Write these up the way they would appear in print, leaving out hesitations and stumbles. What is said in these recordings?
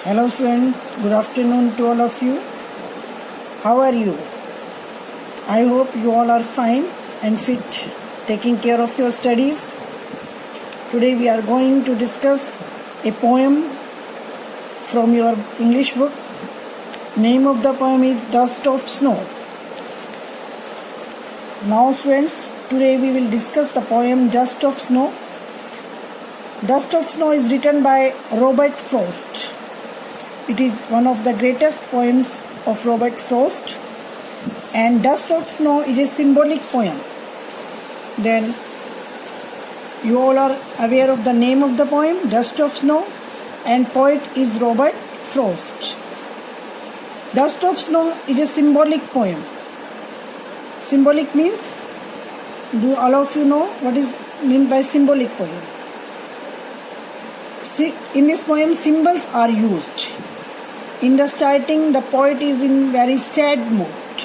Hello students, good afternoon to all of you. How are you? I hope you all are fine and fit, taking care of your studies. Today we are going to discuss a poem from your English book. Name of the poem is Dust of Snow. Now students, today we will discuss the poem Dust of Snow. Dust of Snow is written by Robert Frost. It is one of the greatest poems of Robert Frost, and Dust of Snow is a symbolic poem. Then you all are aware of the name of the poem, Dust of Snow, and poet is Robert Frost. Dust of Snow is a symbolic poem. Symbolic means, do all of you know what is meant by symbolic poem? In this poem, symbols are used. In the starting, the poet is in very sad mood.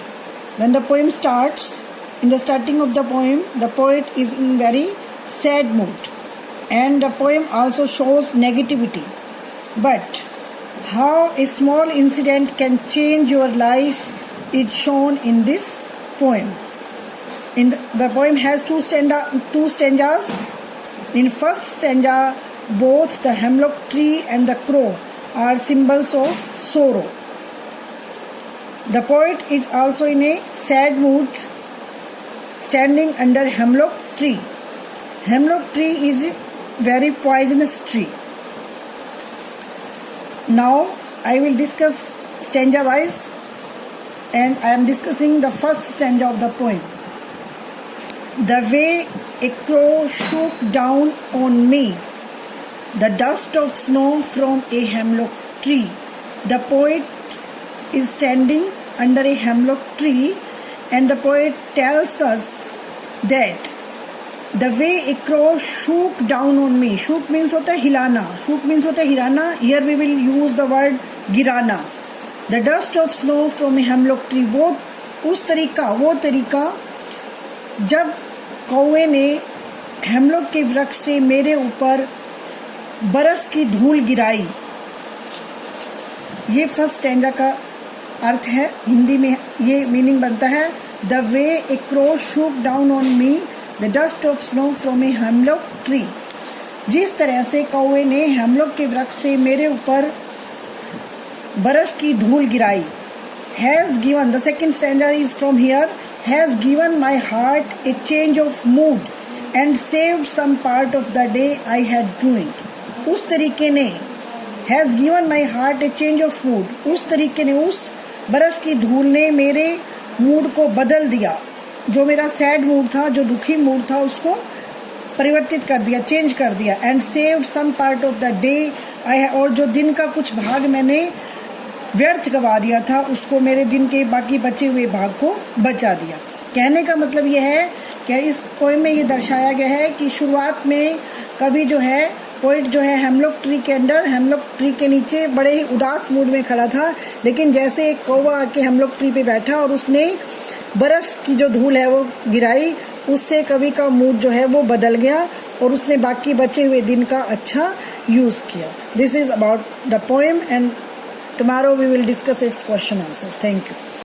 When the poem starts, in the starting of the poem, the poet is in very sad mood. And the poem also shows negativity. But how a small incident can change your life is shown in this poem. The poem has two stanzas. In first stanza, both the hemlock tree and the crow are symbols of sorrow. The poet is also in a sad mood, standing under hemlock tree. Hemlock tree is a very poisonous tree. Now I will discuss stanza wise, and I am discussing the first stanza of the poem. The way a crow shook down on me, the dust of snow from a hemlock tree. The poet is standing under a hemlock tree, and the poet tells us that the way a crow shook down on me. Shook means होता है हिलाना. Shook means होता है हिलाना. Here we will use the word गिराना. The dust of snow from a hemlock tree. वो तरीका जब कौवे ने हेमलॉक के वृक्ष से मेरे ऊपर बर्फ की धूल गिराई. ये फर्स्ट स्टैंजा का अर्थ है. हिंदी में ये मीनिंग बनता है, the way A crow shook down on me the dust of snow from a hemlock tree. जिस तरह से कौवे ने हेमलॉक के वृक्ष से मेरे ऊपर बर्फ की धूल गिराई. Has given, the second stanza is from here, has given my heart a change of mood and saved some part of the day I had ruined. उस तरीके ने, has given my heart a change of mood, उस तरीके ने, उस बर्फ़ की धूल ने मेरे मूड को बदल दिया. जो मेरा सैड मूड था, जो दुखी मूड था, उसको परिवर्तित कर दिया, चेंज कर दिया. And saved some part of the day I, और जो दिन का कुछ भाग मैंने व्यर्थ गवा दिया था, उसको, मेरे दिन के बाकी बचे हुए भाग को बचा दिया. कहने का मतलब यह है कि इस पोएम में ये दर्शाया गया है कि शुरुआत में कभी जो है पोइट जो है हेमलॉक ट्री के अंडर, हेमलॉक ट्री के नीचे बड़े ही उदास मूड में खड़ा था, लेकिन जैसे एक कौवा आके हेमलॉक ट्री पे बैठा और उसने बर्फ की जो धूल है वो गिराई, उससे कवि का मूड जो है वो बदल गया और उसने बाकी बचे हुए दिन का अच्छा यूज किया. This is about the poem, and tomorrow we will discuss its question answers. Thank you.